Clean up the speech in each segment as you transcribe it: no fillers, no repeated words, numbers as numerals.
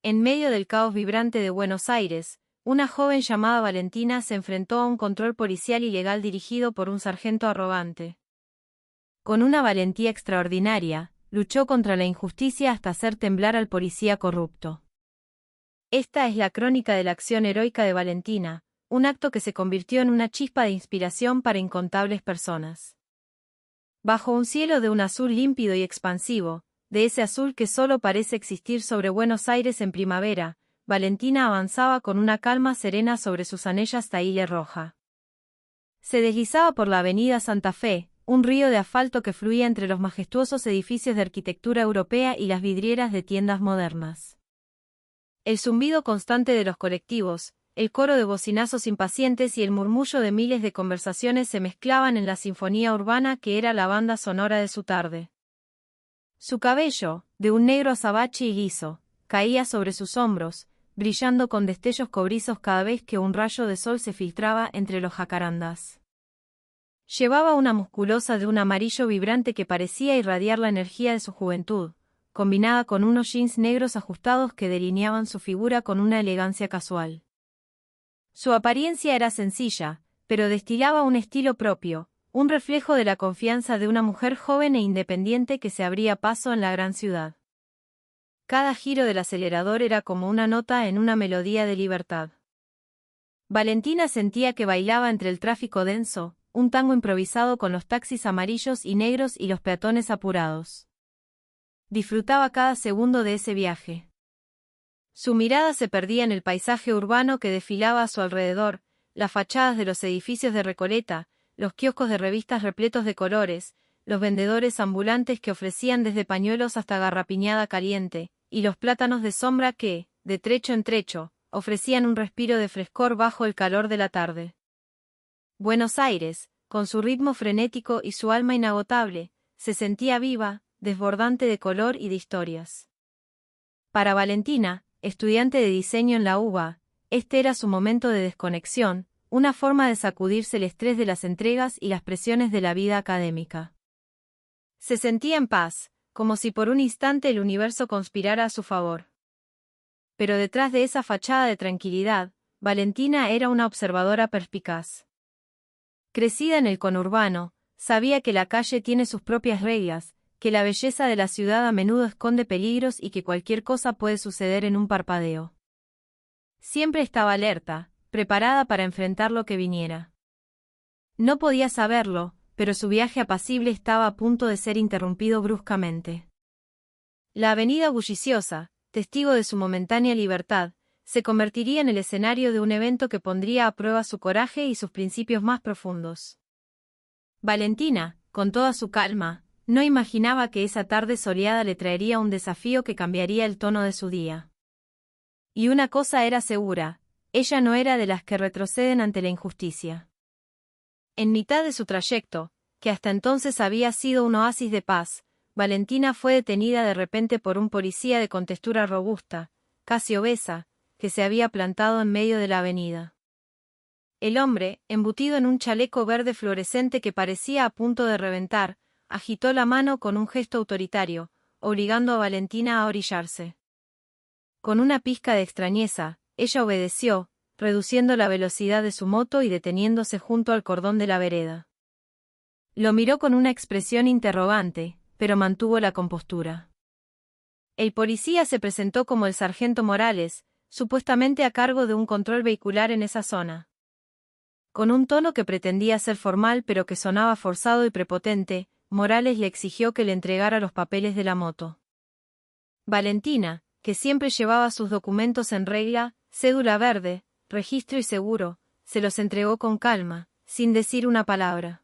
En medio del caos vibrante de Buenos Aires, una joven llamada Valentina se enfrentó a un control policial ilegal dirigido por un sargento arrogante. Con una valentía extraordinaria, luchó contra la injusticia hasta hacer temblar al policía corrupto. Esta es la crónica de la acción heroica de Valentina, un acto que se convirtió en una chispa de inspiración para incontables personas. Bajo un cielo de un azul límpido y expansivo, de ese azul que solo parece existir sobre Buenos Aires en primavera, Valentina avanzaba con una calma serena sobre su zanella taíle roja. Se deslizaba por la avenida Santa Fe, un río de asfalto que fluía entre los majestuosos edificios de arquitectura europea y las vidrieras de tiendas modernas. El zumbido constante de los colectivos, el coro de bocinazos impacientes y el murmullo de miles de conversaciones se mezclaban en la sinfonía urbana que era la banda sonora de su tarde. Su cabello, de un negro azabache y liso, caía sobre sus hombros, brillando con destellos cobrizos cada vez que un rayo de sol se filtraba entre los jacarandas. Llevaba una musculosa de un amarillo vibrante que parecía irradiar la energía de su juventud, combinada con unos jeans negros ajustados que delineaban su figura con una elegancia casual. Su apariencia era sencilla, pero destilaba un estilo propio, un reflejo de la confianza de una mujer joven e independiente que se abría paso en la gran ciudad. Cada giro del acelerador era como una nota en una melodía de libertad. Valentina sentía que bailaba entre el tráfico denso, un tango improvisado con los taxis amarillos y negros y los peatones apurados. Disfrutaba cada segundo de ese viaje. Su mirada se perdía en el paisaje urbano que desfilaba a su alrededor, las fachadas de los edificios de Recoleta, los kioscos de revistas repletos de colores, los vendedores ambulantes que ofrecían desde pañuelos hasta garrapiñada caliente, y los plátanos de sombra que, de trecho en trecho, ofrecían un respiro de frescor bajo el calor de la tarde. Buenos Aires, con su ritmo frenético y su alma inagotable, se sentía viva, desbordante de color y de historias. Para Valentina, estudiante de diseño en la UBA, este era su momento de desconexión, una forma de sacudirse el estrés de las entregas y las presiones de la vida académica. Se sentía en paz, como si por un instante el universo conspirara a su favor. Pero detrás de esa fachada de tranquilidad, Valentina era una observadora perspicaz. Crecida en el conurbano, sabía que la calle tiene sus propias reglas, que la belleza de la ciudad a menudo esconde peligros y que cualquier cosa puede suceder en un parpadeo. Siempre estaba alerta, preparada para enfrentar lo que viniera. No podía saberlo, pero su viaje apacible estaba a punto de ser interrumpido bruscamente. La avenida bulliciosa, testigo de su momentánea libertad, se convertiría en el escenario de un evento que pondría a prueba su coraje y sus principios más profundos. Valentina, con toda su calma, no imaginaba que esa tarde soleada le traería un desafío que cambiaría el tono de su día. Y una cosa era segura, ella no era de las que retroceden ante la injusticia. En mitad de su trayecto, que hasta entonces había sido un oasis de paz, Valentina fue detenida de repente por un policía de contextura robusta, casi obesa, que se había plantado en medio de la avenida. El hombre, embutido en un chaleco verde fluorescente que parecía a punto de reventar, agitó la mano con un gesto autoritario, obligando a Valentina a orillarse. Con una pizca de extrañeza, ella obedeció, reduciendo la velocidad de su moto y deteniéndose junto al cordón de la vereda. Lo miró con una expresión interrogante, pero mantuvo la compostura. El policía se presentó como el sargento Morales, supuestamente a cargo de un control vehicular en esa zona. Con un tono que pretendía ser formal pero que sonaba forzado y prepotente, Morales le exigió que le entregara los papeles de la moto. Valentina, que siempre llevaba sus documentos en regla, cédula verde, registro y seguro, se los entregó con calma, sin decir una palabra.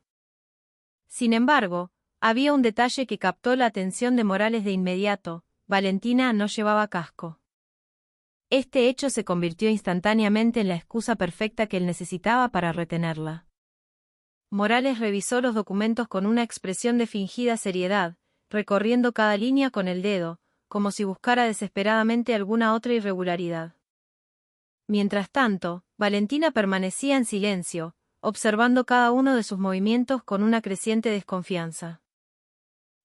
Sin embargo, había un detalle que captó la atención de Morales de inmediato: Valentina no llevaba casco. Este hecho se convirtió instantáneamente en la excusa perfecta que él necesitaba para retenerla. Morales revisó los documentos con una expresión de fingida seriedad, recorriendo cada línea con el dedo, como si buscara desesperadamente alguna otra irregularidad. Mientras tanto, Valentina permanecía en silencio, observando cada uno de sus movimientos con una creciente desconfianza.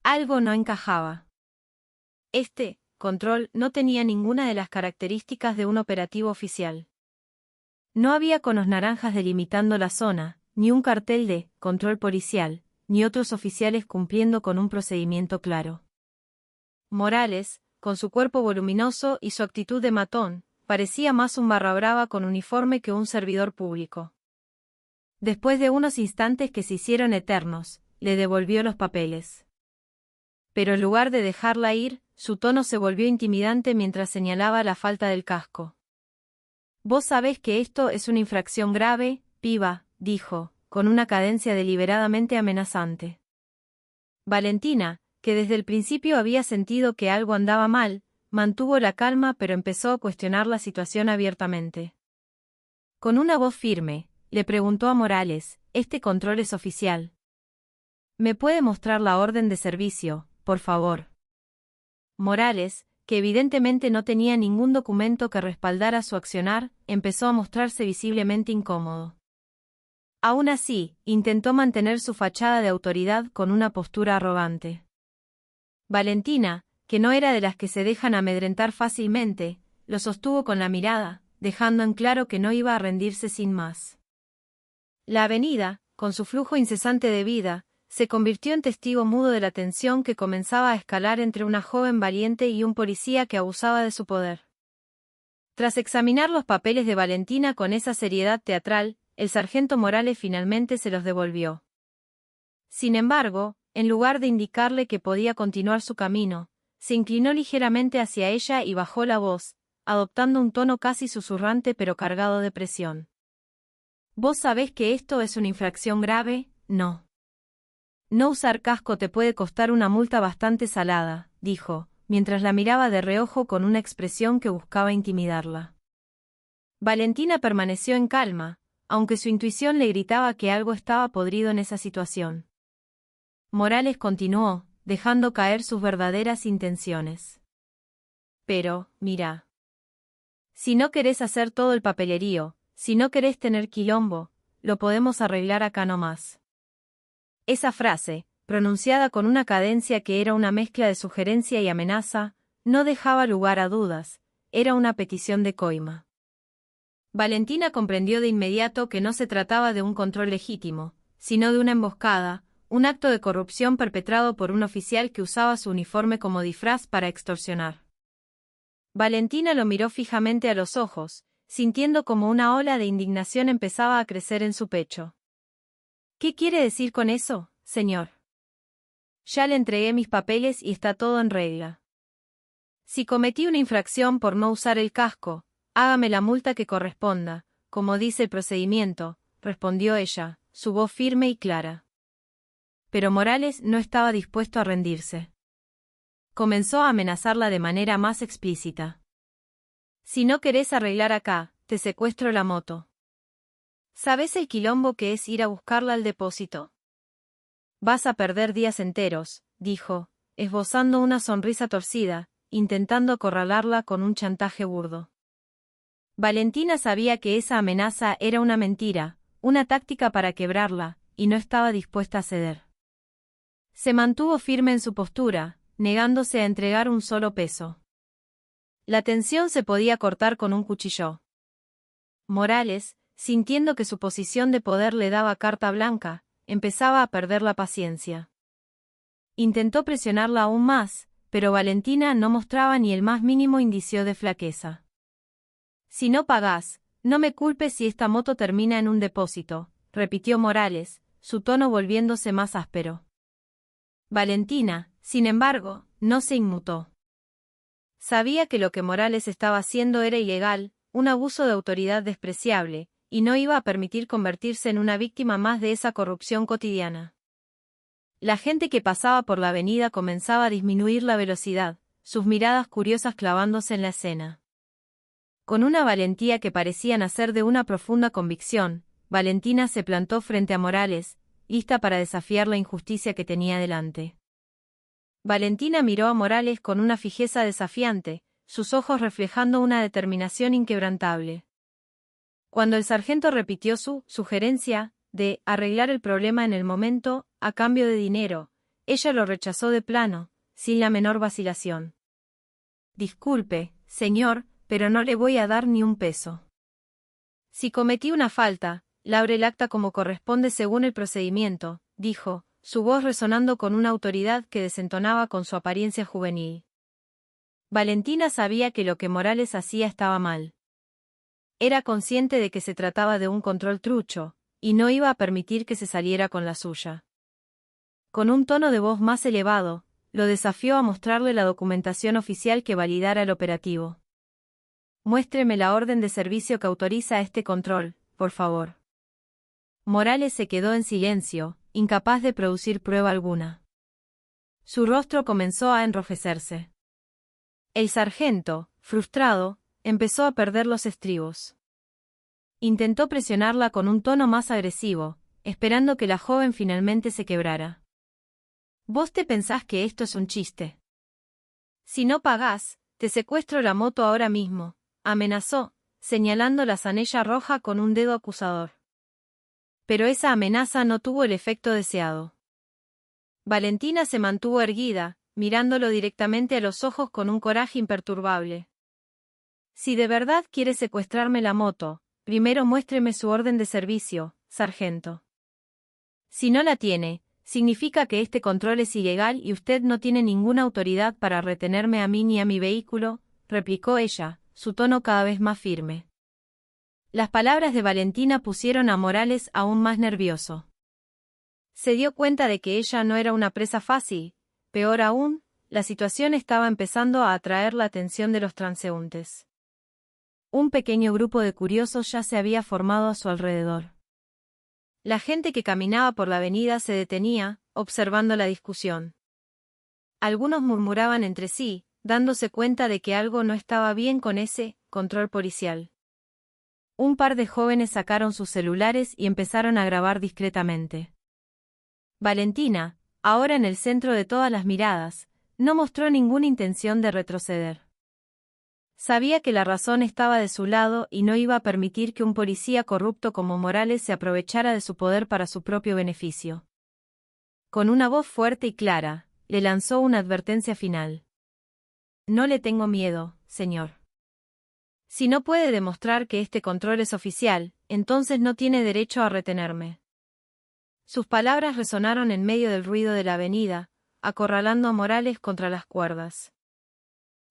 Algo no encajaba. control no tenía ninguna de las características de un operativo oficial. No había conos naranjas delimitando la zona, ni un cartel de control policial, ni otros oficiales cumpliendo con un procedimiento claro. Morales, con su cuerpo voluminoso y su actitud de matón, parecía más un barra brava con uniforme que un servidor público. Después de unos instantes que se hicieron eternos, le devolvió los papeles. Pero en lugar de dejarla ir, su tono se volvió intimidante mientras señalaba la falta del casco. «Vos sabés que esto es una infracción grave, piba», dijo, con una cadencia deliberadamente amenazante. Valentina, que desde el principio había sentido que algo andaba mal, mantuvo la calma pero empezó a cuestionar la situación abiertamente. Con una voz firme, le preguntó a Morales, «¿Este control es oficial? ¿Me puede mostrar la orden de servicio, por favor?» Morales, que evidentemente no tenía ningún documento que respaldara su accionar, empezó a mostrarse visiblemente incómodo. Aún así, intentó mantener su fachada de autoridad con una postura arrogante. Valentina, que no era de las que se dejan amedrentar fácilmente, lo sostuvo con la mirada, dejando en claro que no iba a rendirse sin más. La avenida, con su flujo incesante de vida, se convirtió en testigo mudo de la tensión que comenzaba a escalar entre una joven valiente y un policía que abusaba de su poder. Tras examinar los papeles de Valentina con esa seriedad teatral, el sargento Morales finalmente se los devolvió. Sin embargo, en lugar de indicarle que podía continuar su camino, se inclinó ligeramente hacia ella y bajó la voz, adoptando un tono casi susurrante pero cargado de presión. «¿Vos sabés que esto es una infracción grave? No. No usar casco te puede costar una multa bastante salada», dijo, mientras la miraba de reojo con una expresión que buscaba intimidarla. Valentina permaneció en calma, aunque su intuición le gritaba que algo estaba podrido en esa situación. Morales continuó, dejando caer sus verdaderas intenciones. «Pero, mira. Si no querés hacer todo el papelerío, si no querés tener quilombo, lo podemos arreglar acá nomás». Esa frase, pronunciada con una cadencia que era una mezcla de sugerencia y amenaza, no dejaba lugar a dudas, era una petición de coima. Valentina comprendió de inmediato que no se trataba de un control legítimo, sino de una emboscada, un acto de corrupción perpetrado por un oficial que usaba su uniforme como disfraz para extorsionar. Valentina lo miró fijamente a los ojos, sintiendo como una ola de indignación empezaba a crecer en su pecho. «¿Qué quiere decir con eso, señor? Ya le entregué mis papeles y está todo en regla. Si cometí una infracción por no usar el casco, hágame la multa que corresponda, como dice el procedimiento», respondió ella, su voz firme y clara. Pero Morales no estaba dispuesto a rendirse. Comenzó a amenazarla de manera más explícita. «Si no querés arreglar acá, te secuestro la moto. ¿Sabés el quilombo que es ir a buscarla al depósito? Vas a perder días enteros», dijo, esbozando una sonrisa torcida, intentando acorralarla con un chantaje burdo. Valentina sabía que esa amenaza era una mentira, una táctica para quebrarla, y no estaba dispuesta a ceder. Se mantuvo firme en su postura, negándose a entregar un solo peso. La tensión se podía cortar con un cuchillo. Morales, sintiendo que su posición de poder le daba carta blanca, empezaba a perder la paciencia. Intentó presionarla aún más, pero Valentina no mostraba ni el más mínimo indicio de flaqueza. «Si no pagás, no me culpes si esta moto termina en un depósito», repitió Morales, su tono volviéndose más áspero. Valentina, sin embargo, no se inmutó. Sabía que lo que Morales estaba haciendo era ilegal, un abuso de autoridad despreciable, y no iba a permitir convertirse en una víctima más de esa corrupción cotidiana. La gente que pasaba por la avenida comenzaba a disminuir la velocidad, sus miradas curiosas clavándose en la escena. Con una valentía que parecía nacer de una profunda convicción, Valentina se plantó frente a Morales, lista para desafiar la injusticia que tenía delante. Valentina miró a Morales con una fijeza desafiante, sus ojos reflejando una determinación inquebrantable. Cuando el sargento repitió su sugerencia de arreglar el problema en el momento, a cambio de dinero, ella lo rechazó de plano, sin la menor vacilación. Disculpe, señor, pero no le voy a dar ni un peso. Si cometí una falta, labre el acta como corresponde según el procedimiento, dijo, su voz resonando con una autoridad que desentonaba con su apariencia juvenil. Valentina sabía que lo que Morales hacía estaba mal. Era consciente de que se trataba de un control trucho, y no iba a permitir que se saliera con la suya. Con un tono de voz más elevado, lo desafió a mostrarle la documentación oficial que validara el operativo. Muéstreme la orden de servicio que autoriza este control, por favor. Morales se quedó en silencio, incapaz de producir prueba alguna. Su rostro comenzó a enrojecerse. El sargento, frustrado, empezó a perder los estribos. Intentó presionarla con un tono más agresivo, esperando que la joven finalmente se quebrara. ¿Vos te pensás que esto es un chiste? Si no pagás, te secuestro la moto ahora mismo, amenazó, señalando la zanella roja con un dedo acusador. Pero esa amenaza no tuvo el efecto deseado. Valentina se mantuvo erguida, mirándolo directamente a los ojos con un coraje imperturbable. Si de verdad quiere secuestrarme la moto, primero muéstreme su orden de servicio, sargento. Si no la tiene, significa que este control es ilegal y usted no tiene ninguna autoridad para retenerme a mí ni a mi vehículo, replicó ella, su tono cada vez más firme. Las palabras de Valentina pusieron a Morales aún más nervioso. Se dio cuenta de que ella no era una presa fácil, peor aún, la situación estaba empezando a atraer la atención de los transeúntes. Un pequeño grupo de curiosos ya se había formado a su alrededor. La gente que caminaba por la avenida se detenía, observando la discusión. Algunos murmuraban entre sí, dándose cuenta de que algo no estaba bien con ese control policial. Un par de jóvenes sacaron sus celulares y empezaron a grabar discretamente. Valentina, ahora en el centro de todas las miradas, no mostró ninguna intención de retroceder. Sabía que la razón estaba de su lado y no iba a permitir que un policía corrupto como Morales se aprovechara de su poder para su propio beneficio. Con una voz fuerte y clara, le lanzó una advertencia final. No le tengo miedo, señor. Si no puede demostrar que este control es oficial, entonces no tiene derecho a retenerme. Sus palabras resonaron en medio del ruido de la avenida, acorralando a Morales contra las cuerdas.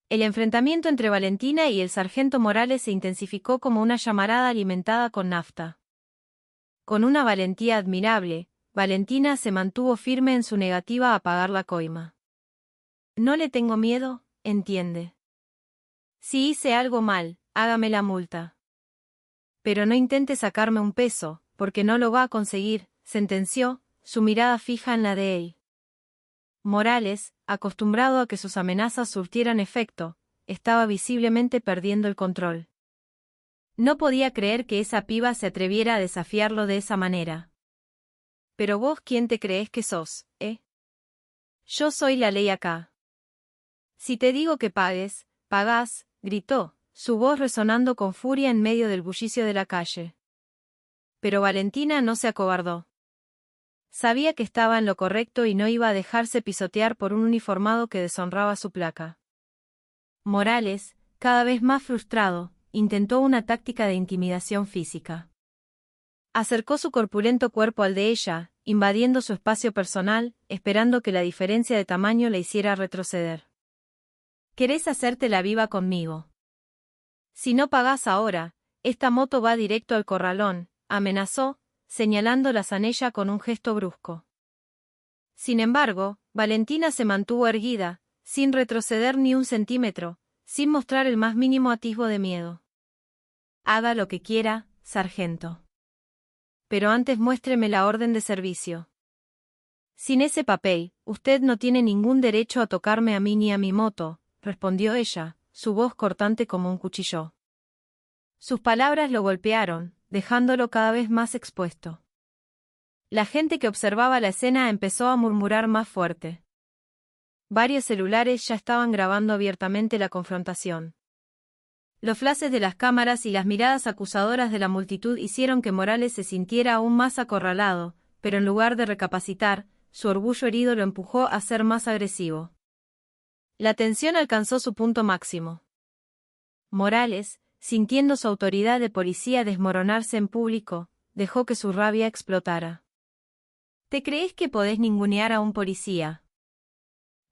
El enfrentamiento entre Valentina y el sargento Morales se intensificó como una llamarada alimentada con nafta. Con una valentía admirable, Valentina se mantuvo firme en su negativa a pagar la coima. No le tengo miedo, entiende. Si hice algo mal, hágame la multa. Pero no intente sacarme un peso, porque no lo va a conseguir, sentenció, su mirada fija en la de él. Morales, acostumbrado a que sus amenazas surtieran efecto, estaba visiblemente perdiendo el control. No podía creer que esa piba se atreviera a desafiarlo de esa manera. Pero vos, ¿quién te crees que sos, Yo soy la ley acá. Si te digo que pagues, pagás, gritó, su voz resonando con furia en medio del bullicio de la calle. Pero Valentina no se acobardó. Sabía que estaba en lo correcto y no iba a dejarse pisotear por un uniformado que deshonraba su placa. Morales, cada vez más frustrado, intentó una táctica de intimidación física. Acercó su corpulento cuerpo al de ella, invadiendo su espacio personal, esperando que la diferencia de tamaño le hiciera retroceder. ¿Querés hacerte la viva conmigo? Si no pagás ahora, esta moto va directo al corralón, amenazó, señalando la zanella con un gesto brusco. Sin embargo, Valentina se mantuvo erguida, sin retroceder ni un centímetro, sin mostrar el más mínimo atisbo de miedo. Haga lo que quiera, sargento. Pero antes muéstreme la orden de servicio. Sin ese papel, usted no tiene ningún derecho a tocarme a mí ni a mi moto, respondió ella, su voz cortante como un cuchillo. Sus palabras lo golpearon, dejándolo cada vez más expuesto. La gente que observaba la escena empezó a murmurar más fuerte. Varios celulares ya estaban grabando abiertamente la confrontación. Los flashes de las cámaras y las miradas acusadoras de la multitud hicieron que Morales se sintiera aún más acorralado, pero en lugar de recapacitar, su orgullo herido lo empujó a ser más agresivo. La tensión alcanzó su punto máximo. Morales, sintiendo su autoridad de policía desmoronarse en público, dejó que su rabia explotara. ¿Te crees que podés ningunear a un policía?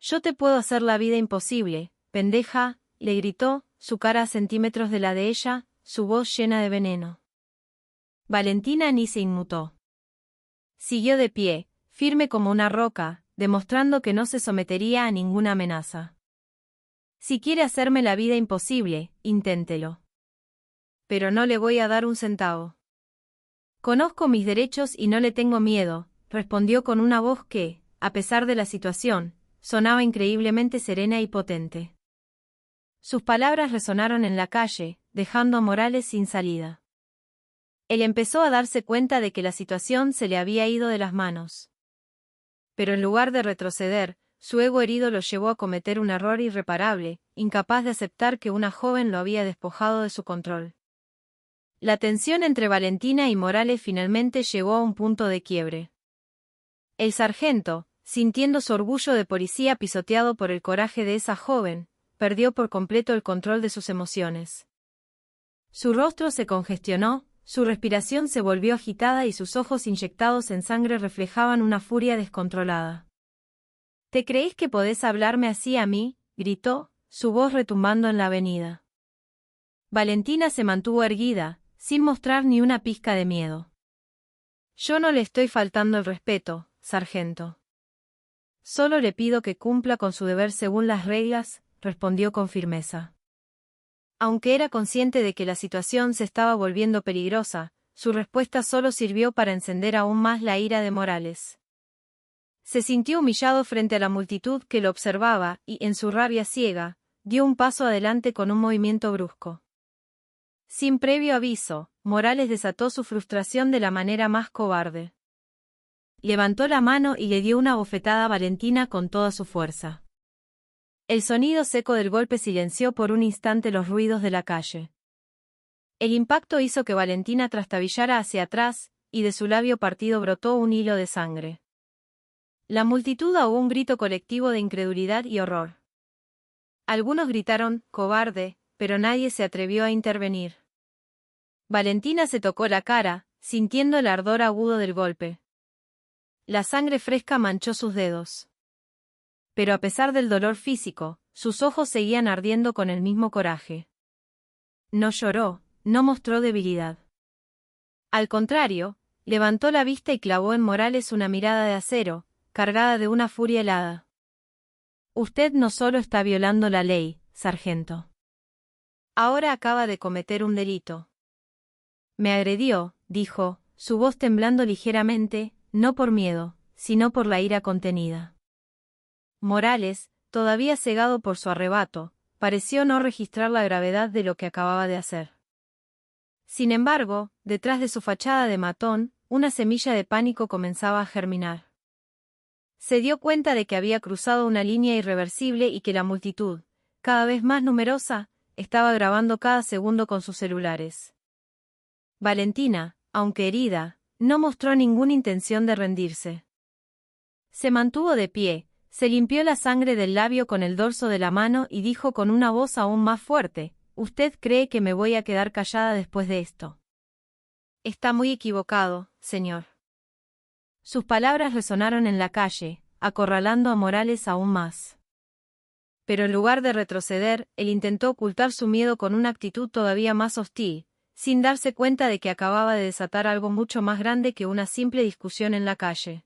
Yo te puedo hacer la vida imposible, pendeja, le gritó, su cara a centímetros de la de ella, su voz llena de veneno. Valentina ni se inmutó. Siguió de pie, firme como una roca, demostrando que no se sometería a ninguna amenaza. Si quiere hacerme la vida imposible, inténtelo. Pero no le voy a dar un centavo. Conozco mis derechos y no le tengo miedo, respondió con una voz que, a pesar de la situación, sonaba increíblemente serena y potente. Sus palabras resonaron en la calle, dejando a Morales sin salida. Él empezó a darse cuenta de que la situación se le había ido de las manos. Pero en lugar de retroceder, su ego herido lo llevó a cometer un error irreparable, incapaz de aceptar que una joven lo había despojado de su control. La tensión entre Valentina y Morales finalmente llegó a un punto de quiebre. El sargento, sintiendo su orgullo de policía pisoteado por el coraje de esa joven, perdió por completo el control de sus emociones. Su rostro se congestionó, su respiración se volvió agitada y sus ojos inyectados en sangre reflejaban una furia descontrolada. ¿Te crees que podés hablarme así a mí?, gritó, su voz retumbando en la avenida. Valentina se mantuvo erguida, sin mostrar ni una pizca de miedo. Yo no le estoy faltando el respeto, sargento. Solo le pido que cumpla con su deber según las reglas, respondió con firmeza. Aunque era consciente de que la situación se estaba volviendo peligrosa, su respuesta solo sirvió para encender aún más la ira de Morales. Se sintió humillado frente a la multitud que lo observaba y, en su rabia ciega, dio un paso adelante con un movimiento brusco. Sin previo aviso, Morales desató su frustración de la manera más cobarde. Levantó la mano y le dio una bofetada a Valentina con toda su fuerza. El sonido seco del golpe silenció por un instante los ruidos de la calle. El impacto hizo que Valentina trastabillara hacia atrás, y de su labio partido brotó un hilo de sangre. La multitud ahogó un grito colectivo de incredulidad y horror. Algunos gritaron, «cobarde», pero nadie se atrevió a intervenir. Valentina se tocó la cara, sintiendo el ardor agudo del golpe. La sangre fresca manchó sus dedos. Pero a pesar del dolor físico, sus ojos seguían ardiendo con el mismo coraje. No lloró, no mostró debilidad. Al contrario, levantó la vista y clavó en Morales una mirada de acero, cargada de una furia helada. Usted no solo está violando la ley, sargento. Ahora acaba de cometer un delito. Me agredió, dijo, su voz temblando ligeramente, no por miedo, sino por la ira contenida. Morales, todavía cegado por su arrebato, pareció no registrar la gravedad de lo que acababa de hacer. Sin embargo, detrás de su fachada de matón, una semilla de pánico comenzaba a germinar. Se dio cuenta de que había cruzado una línea irreversible y que la multitud, cada vez más numerosa, estaba grabando cada segundo con sus celulares. Valentina, aunque herida, no mostró ninguna intención de rendirse. Se mantuvo de pie, se limpió la sangre del labio con el dorso de la mano y dijo con una voz aún más fuerte, «¿Usted cree que me voy a quedar callada después de esto?» Está muy equivocado, señor. Sus palabras resonaron en la calle, acorralando a Morales aún más. Pero en lugar de retroceder, él intentó ocultar su miedo con una actitud todavía más hostil, sin darse cuenta de que acababa de desatar algo mucho más grande que una simple discusión en la calle.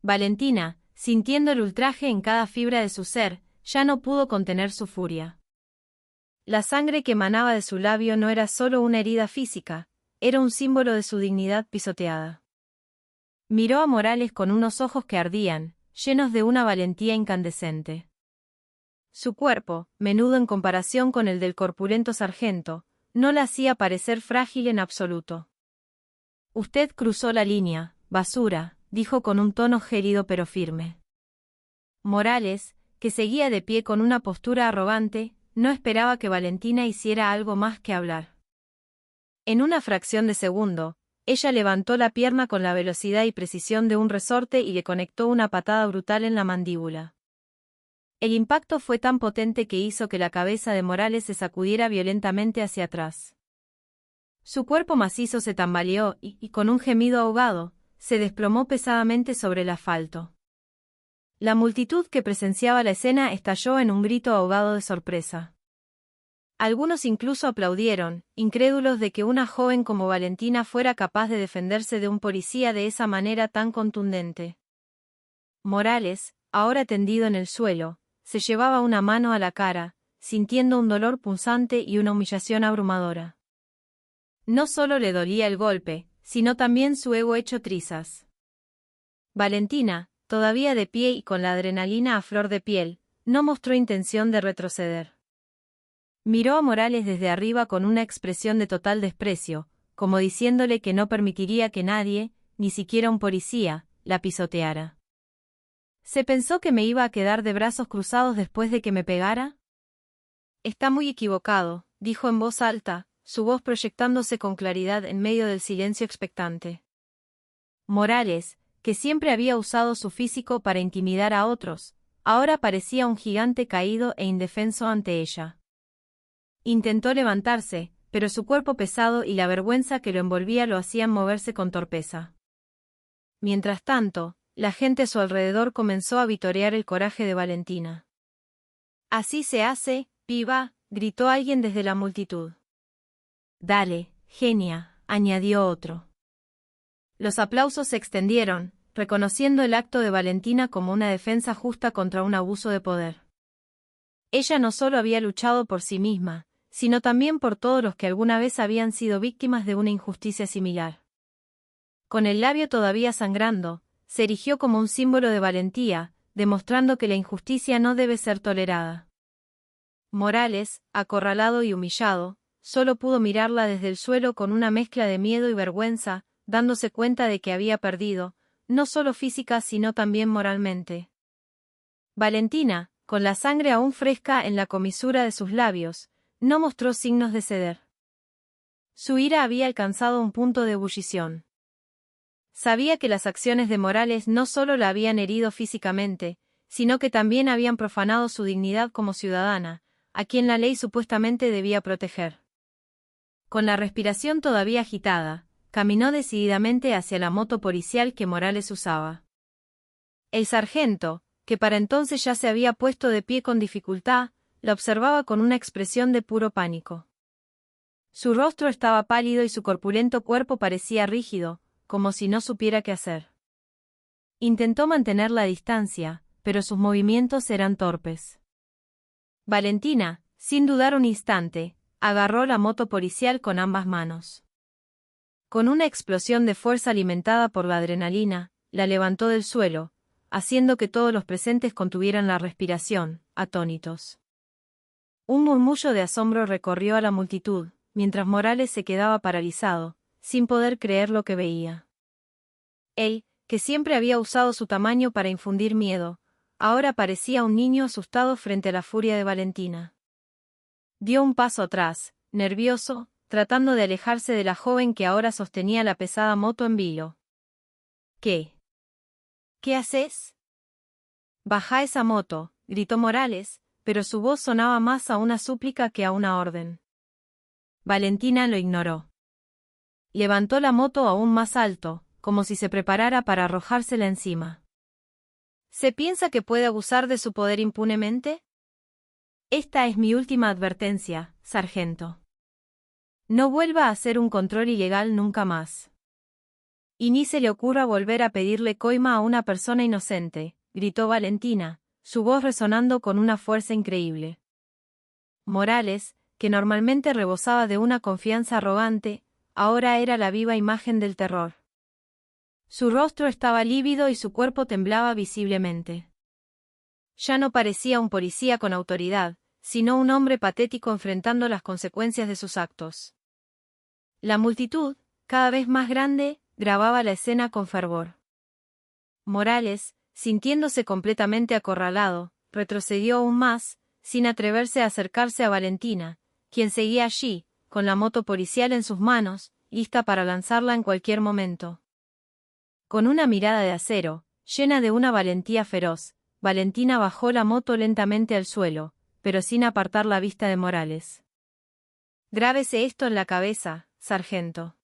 Valentina, sintiendo el ultraje en cada fibra de su ser, ya no pudo contener su furia. La sangre que emanaba de su labio no era solo una herida física, era un símbolo de su dignidad pisoteada. Miró a Morales con unos ojos que ardían, llenos de una valentía incandescente. Su cuerpo, menudo en comparación con el del corpulento sargento, no la hacía parecer frágil en absoluto. «Usted cruzó la línea, basura», dijo con un tono gélido pero firme. Morales, que seguía de pie con una postura arrogante, no esperaba que Valentina hiciera algo más que hablar. En una fracción de segundo, ella levantó la pierna con la velocidad y precisión de un resorte y le conectó una patada brutal en la mandíbula. El impacto fue tan potente que hizo que la cabeza de Morales se sacudiera violentamente hacia atrás. Su cuerpo macizo se tambaleó y, con un gemido ahogado, se desplomó pesadamente sobre el asfalto. La multitud que presenciaba la escena estalló en un grito ahogado de sorpresa. Algunos incluso aplaudieron, incrédulos de que una joven como Valentina fuera capaz de defenderse de un policía de esa manera tan contundente. Morales, ahora tendido en el suelo, se llevaba una mano a la cara, sintiendo un dolor punzante y una humillación abrumadora. No solo le dolía el golpe, sino también su ego hecho trizas. Valentina, todavía de pie y con la adrenalina a flor de piel, no mostró intención de retroceder. Miró a Morales desde arriba con una expresión de total desprecio, como diciéndole que no permitiría que nadie, ni siquiera un policía, la pisoteara. ¿Se pensó que me iba a quedar de brazos cruzados después de que me pegara? Está muy equivocado, dijo en voz alta, su voz proyectándose con claridad en medio del silencio expectante. Morales, que siempre había usado su físico para intimidar a otros, ahora parecía un gigante caído e indefenso ante ella. Intentó levantarse, pero su cuerpo pesado y la vergüenza que lo envolvía lo hacían moverse con torpeza. Mientras tanto, la gente a su alrededor comenzó a vitorear el coraje de Valentina. «Así se hace, piba», gritó alguien desde la multitud. «Dale, genia», añadió otro. Los aplausos se extendieron, reconociendo el acto de Valentina como una defensa justa contra un abuso de poder. Ella no solo había luchado por sí misma, sino también por todos los que alguna vez habían sido víctimas de una injusticia similar. Con el labio todavía sangrando, se erigió como un símbolo de valentía, demostrando que la injusticia no debe ser tolerada. Morales, acorralado y humillado, solo pudo mirarla desde el suelo con una mezcla de miedo y vergüenza, dándose cuenta de que había perdido, no solo física sino también moralmente. Valentina, con la sangre aún fresca en la comisura de sus labios, no mostró signos de ceder. Su ira había alcanzado un punto de ebullición. Sabía que las acciones de Morales no solo la habían herido físicamente, sino que también habían profanado su dignidad como ciudadana, a quien la ley supuestamente debía proteger. Con la respiración todavía agitada, caminó decididamente hacia la moto policial que Morales usaba. El sargento, que para entonces ya se había puesto de pie con dificultad, la observaba con una expresión de puro pánico. Su rostro estaba pálido y su corpulento cuerpo parecía rígido, como si no supiera qué hacer. Intentó mantener la distancia, pero sus movimientos eran torpes. Valentina, sin dudar un instante, agarró la moto policial con ambas manos. Con una explosión de fuerza alimentada por la adrenalina, la levantó del suelo, haciendo que todos los presentes contuvieran la respiración, atónitos. Un murmullo de asombro recorrió a la multitud, mientras Morales se quedaba paralizado, sin poder creer lo que veía. Él, que siempre había usado su tamaño para infundir miedo, ahora parecía un niño asustado frente a la furia de Valentina. Dio un paso atrás, nervioso, tratando de alejarse de la joven que ahora sostenía la pesada moto en vilo. «¿Qué? ¿Qué haces?» «Baja esa moto», gritó Morales, pero su voz sonaba más a una súplica que a una orden. Valentina lo ignoró. Levantó la moto aún más alto, como si se preparara para arrojársela encima. ¿Se piensa que puede abusar de su poder impunemente? Esta es mi última advertencia, sargento. No vuelva a hacer un control ilegal nunca más. Y ni se le ocurra volver a pedirle coima a una persona inocente, gritó Valentina, su voz resonando con una fuerza increíble. Morales, que normalmente rebosaba de una confianza arrogante, ahora era la viva imagen del terror. Su rostro estaba lívido y su cuerpo temblaba visiblemente. Ya no parecía un policía con autoridad, sino un hombre patético enfrentando las consecuencias de sus actos. La multitud, cada vez más grande, grababa la escena con fervor. Morales, sintiéndose completamente acorralado, retrocedió aún más, sin atreverse a acercarse a Valentina, quien seguía allí, con la moto policial en sus manos, lista para lanzarla en cualquier momento. Con una mirada de acero, llena de una valentía feroz, Valentina bajó la moto lentamente al suelo, pero sin apartar la vista de Morales. Grábese esto en la cabeza, sargento.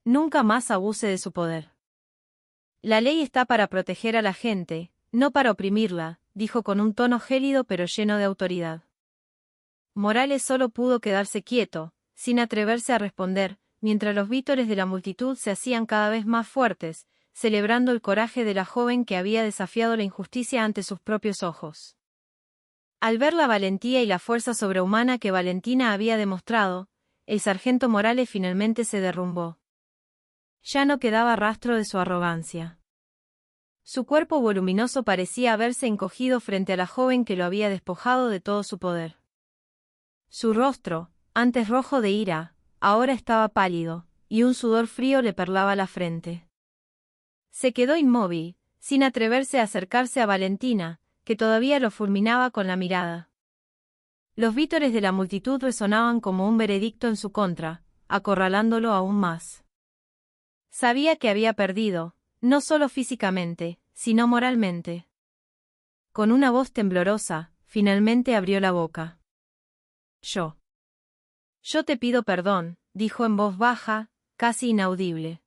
Nunca más abuse de su poder. La ley está para proteger a la gente, no para oprimirla, dijo con un tono gélido pero lleno de autoridad. Morales solo pudo quedarse quieto, sin atreverse a responder, mientras los vítores de la multitud se hacían cada vez más fuertes, celebrando el coraje de la joven que había desafiado la injusticia ante sus propios ojos. Al ver la valentía y la fuerza sobrehumana que Valentina había demostrado, el sargento Morales finalmente se derrumbó. Ya no quedaba rastro de su arrogancia. Su cuerpo voluminoso parecía haberse encogido frente a la joven que lo había despojado de todo su poder. Su rostro, antes rojo de ira, ahora estaba pálido, y un sudor frío le perlaba la frente. Se quedó inmóvil, sin atreverse a acercarse a Valentina, que todavía lo fulminaba con la mirada. Los vítores de la multitud resonaban como un veredicto en su contra, acorralándolo aún más. Sabía que había perdido, no solo físicamente, sino moralmente. Con una voz temblorosa, finalmente abrió la boca. Yo te pido perdón, dijo en voz baja, casi inaudible.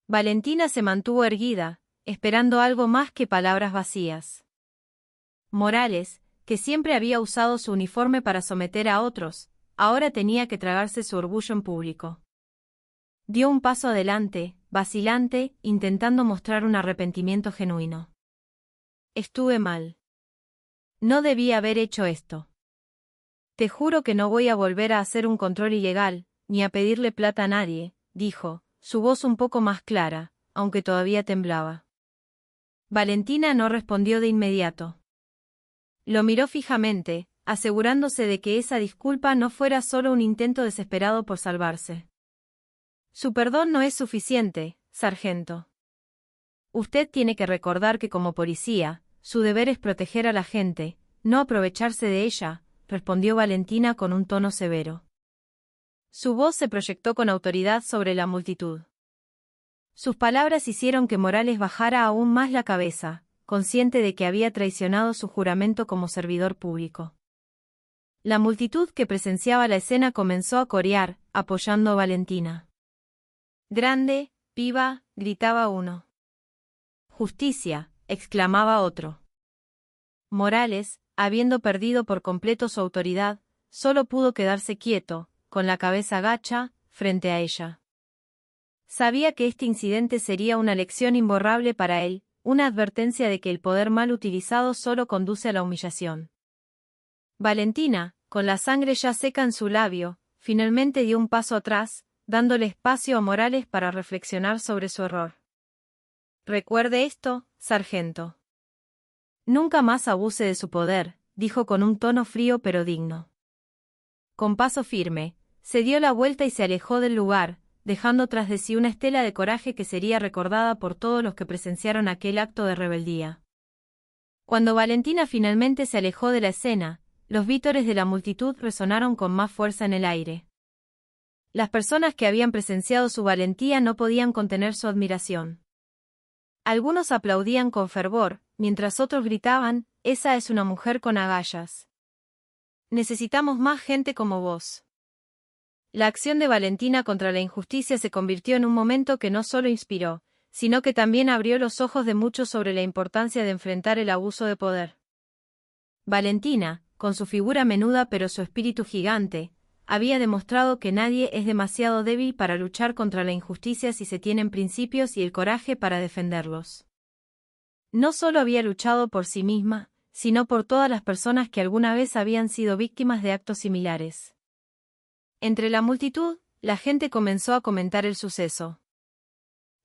Valentina se mantuvo erguida, esperando algo más que palabras vacías. Morales, que siempre había usado su uniforme para someter a otros, ahora tenía que tragarse su orgullo en público. Dio un paso adelante, vacilante, intentando mostrar un arrepentimiento genuino. Estuve mal. No debía haber hecho esto. Te juro que no voy a volver a hacer un control ilegal, ni a pedirle plata a nadie, dijo, su voz un poco más clara, aunque todavía temblaba. Valentina no respondió de inmediato. Lo miró fijamente, asegurándose de que esa disculpa no fuera solo un intento desesperado por salvarse. Su perdón no es suficiente, sargento. Usted tiene que recordar que como policía, su deber es proteger a la gente, no aprovecharse de ella, respondió Valentina con un tono severo. Su voz se proyectó con autoridad sobre la multitud. Sus palabras hicieron que Morales bajara aún más la cabeza, consciente de que había traicionado su juramento como servidor público. La multitud que presenciaba la escena comenzó a corear, apoyando a Valentina. Grande, viva, gritaba uno. Justicia, exclamaba otro. Morales, habiendo perdido por completo su autoridad, solo pudo quedarse quieto, con la cabeza gacha, frente a ella. Sabía que este incidente sería una lección imborrable para él, una advertencia de que el poder mal utilizado solo conduce a la humillación. Valentina, con la sangre ya seca en su labio, finalmente dio un paso atrás, dándole espacio a Morales para reflexionar sobre su error. Recuerde esto, sargento. Nunca más abuse de su poder, dijo con un tono frío pero digno. Con paso firme, se dio la vuelta y se alejó del lugar, dejando tras de sí una estela de coraje que sería recordada por todos los que presenciaron aquel acto de rebeldía. Cuando Valentina finalmente se alejó de la escena, los vítores de la multitud resonaron con más fuerza en el aire. Las personas que habían presenciado su valentía no podían contener su admiración. Algunos aplaudían con fervor, mientras otros gritaban, «Esa es una mujer con agallas. Necesitamos más gente como vos». La acción de Valentina contra la injusticia se convirtió en un momento que no solo inspiró, sino que también abrió los ojos de muchos sobre la importancia de enfrentar el abuso de poder. Valentina, con su figura menuda pero su espíritu gigante, había demostrado que nadie es demasiado débil para luchar contra la injusticia si se tienen principios y el coraje para defenderlos. No solo había luchado por sí misma, sino por todas las personas que alguna vez habían sido víctimas de actos similares. Entre la multitud, la gente comenzó a comentar el suceso.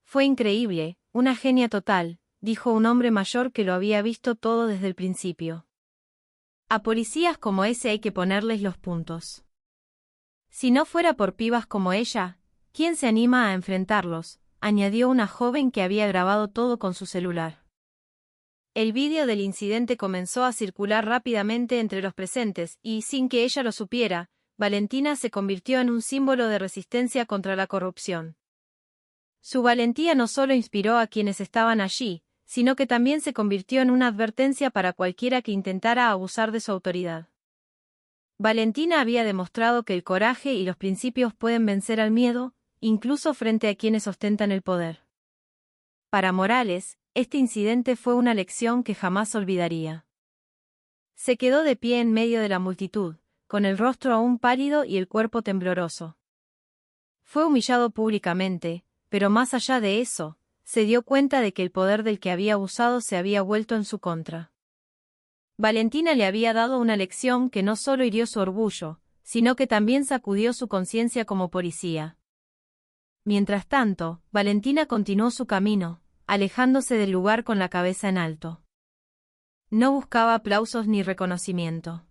«Fue increíble, una genia total», dijo un hombre mayor que lo había visto todo desde el principio. «A policías como ese hay que ponerles los puntos. Si no fuera por pibas como ella, ¿quién se anima a enfrentarlos?», añadió una joven que había grabado todo con su celular. El vídeo del incidente comenzó a circular rápidamente entre los presentes y, sin que ella lo supiera, Valentina se convirtió en un símbolo de resistencia contra la corrupción. Su valentía no solo inspiró a quienes estaban allí, sino que también se convirtió en una advertencia para cualquiera que intentara abusar de su autoridad. Valentina había demostrado que el coraje y los principios pueden vencer al miedo, incluso frente a quienes ostentan el poder. Para Morales, este incidente fue una lección que jamás olvidaría. Se quedó de pie en medio de la multitud, con el rostro aún pálido y el cuerpo tembloroso. Fue humillado públicamente, pero más allá de eso, se dio cuenta de que el poder del que había abusado se había vuelto en su contra. Valentina le había dado una lección que no solo hirió su orgullo, sino que también sacudió su conciencia como policía. Mientras tanto, Valentina continuó su camino, alejándose del lugar con la cabeza en alto. No buscaba aplausos ni reconocimiento.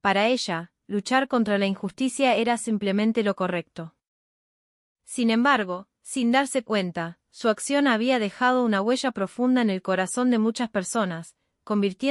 Para ella, luchar contra la injusticia era simplemente lo correcto. Sin embargo, sin darse cuenta, su acción había dejado una huella profunda en el corazón de muchas personas, convirtiendo